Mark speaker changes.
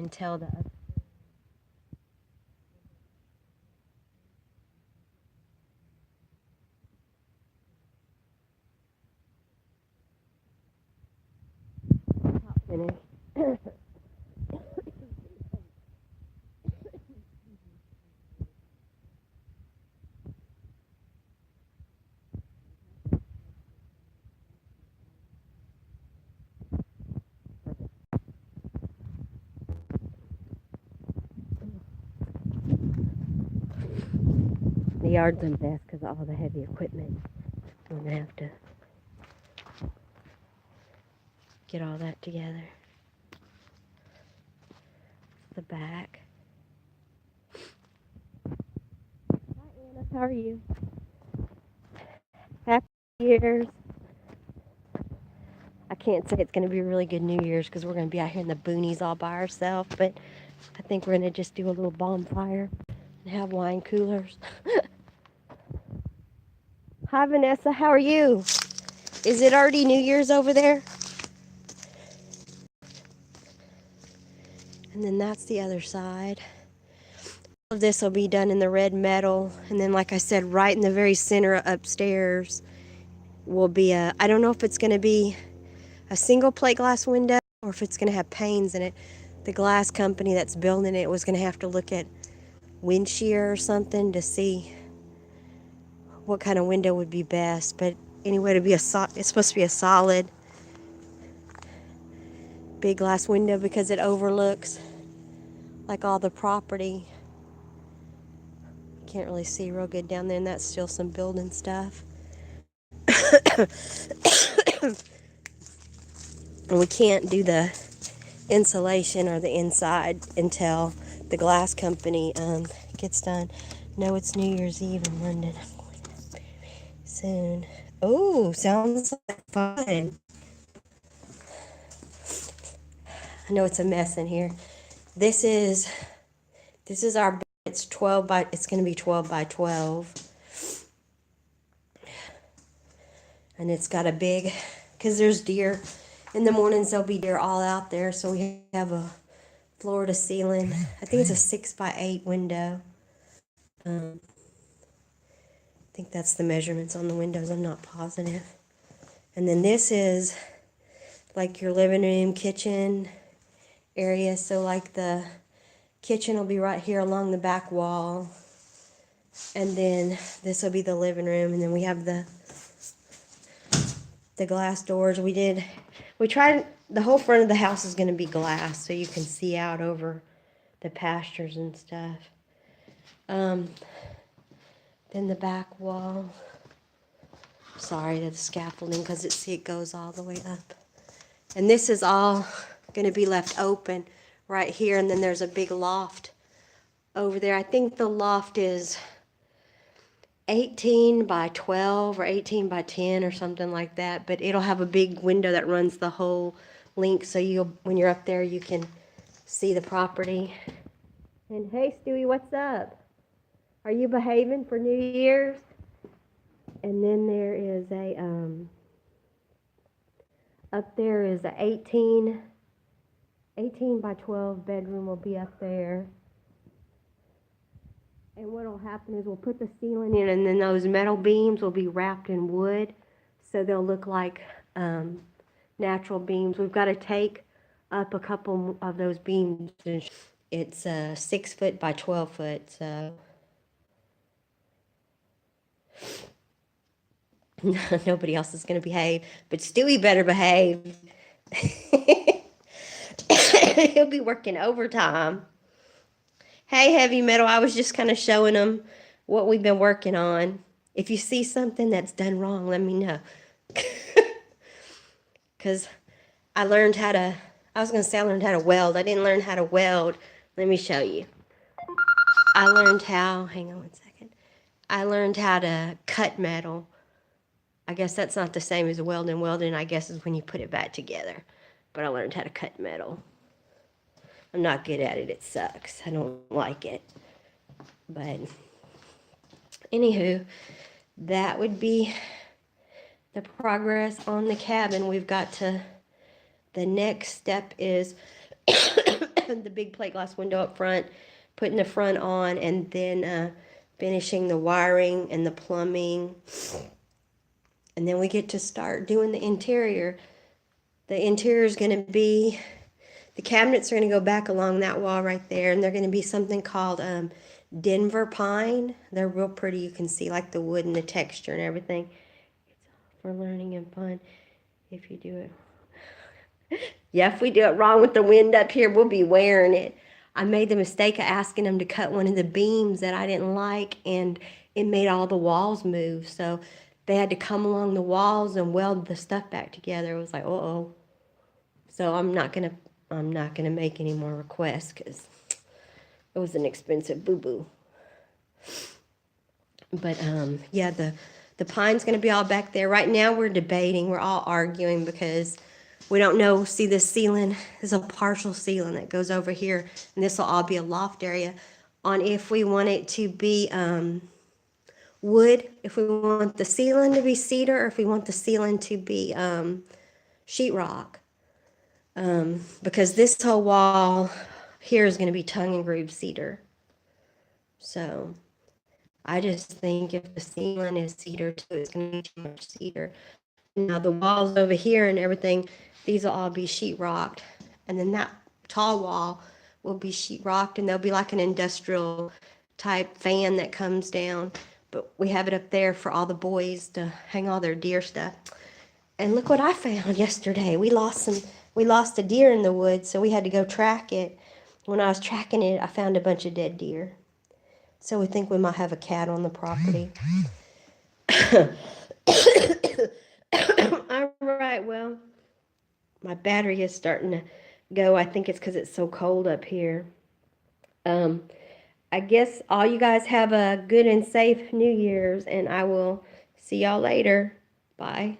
Speaker 1: until the top finish. The yard's a mess because of all the heavy equipment. I'm going to have to get all that together. The back. Hi, Anna. How are you? Happy Year's. I can't say it's going to be a really good New Year's because we're going to be out here in the boonies all by ourselves, but I think we're going to just do a little bonfire and have wine coolers. Hi, Vanessa. How are you? Is it already New Year's over there? And then that's the other side. All of this will be done in the red metal. And then, like I said, right in the very center upstairs will be I don't know if it's going to be a single plate glass window or if it's going to have panes in it. The glass company that's building it was going to have to look at wind shear or something to see what kind of window would be best. But anyway, it's supposed to be a solid big glass window because it overlooks like all the property. Can't really see real good down there, and that's still some building stuff. And we can't do the insulation or the inside until the glass company gets done. No, it's New Year's Eve in London. I'm going to soon. Oh, sounds like fun. I know it's a mess in here. This is our. It's it's going to be 12 by 12. And it's got a big, because there's deer. In the mornings, there'll be deer all out there. So we have a floor to ceiling. I think it's a 6 by 8 window. I think that's the measurements on the windows. I'm not positive. And then this is like your living room, kitchen area. So like the kitchen will be right here along the back wall. And then this will be the living room. And then we have the glass doors. We tried, the whole front of the house is going to be glass so you can see out over the pastures and stuff. Then the back wall. Sorry, the scaffolding because it goes all the way up. And this is all going to be left open right here. And then there's a big loft over there. I think the loft is 18 by 12 or 18 by 10 or something like that, but it'll have a big window that runs the whole length, so when you're up there you can see the property. And hey Stewie, what's up? Are you behaving for New Year's? And then there is up there is a 18 by 12 bedroom will be up there. And what will happen is we'll put the ceiling in, and then those metal beams will be wrapped in wood, so they'll look like natural beams. We've got to take up a couple of those beams. It's 6 foot by 12 foot, so nobody else is going to behave, but Stewie better behave. He'll be working overtime. Hey, Heavy Metal, I was just kind of showing them what we've been working on. If you see something that's done wrong, let me know. Because I learned how to, I was going to say I learned how to weld. I didn't learn how to weld. Let me show you. I learned how, hang on 1 second. I learned how to cut metal. I guess that's not the same as welding. Welding, I guess, is when you put it back together. But I learned how to cut metal. I'm not good at it. It sucks. I don't like it. But anywho, that would be the progress on the cabin. We've got to, the next step is the big plate glass window up front, putting the front on, and then finishing the wiring and the plumbing. And then we get to start doing the interior. The interior is going to be, the cabinets are going to go back along that wall right there, and they're going to be something called Denver pine. They're real pretty. You can see like the wood and the texture and everything. It's all for learning and fun if you do it. Yeah, if we do it wrong with the wind up here, we'll be wearing it. I made the mistake of asking them to cut one of the beams that I didn't like, and it made all the walls move. So they had to come along the walls and weld the stuff back together. It was like, uh-oh. So I'm not gonna make any more requests because it was an expensive boo-boo. But yeah, the pine's gonna be all back there. Right now we're debating, we're all arguing because we don't know. See, this ceiling is a partial ceiling that goes over here, and this will all be a loft area. On if we want it to be wood, if we want the ceiling to be cedar, or if we want the ceiling to be sheetrock. Because this whole wall here is going to be tongue and groove cedar. So I just think if the ceiling is cedar too, it's going to be too much cedar. Now the walls over here and everything, these will all be sheetrocked. And then that tall wall will be sheetrocked, and there'll be like an industrial type fan that comes down. But we have it up there for all the boys to hang all their deer stuff. And look what I found yesterday. We lost a deer in the woods, so we had to go track it. When I was tracking it, I found a bunch of dead deer. So we think we might have a cat on the property. All right, well, my battery is starting to go. I think it's because it's so cold up here. I guess all you guys have a good and safe New Year's, and I will see y'all later. Bye.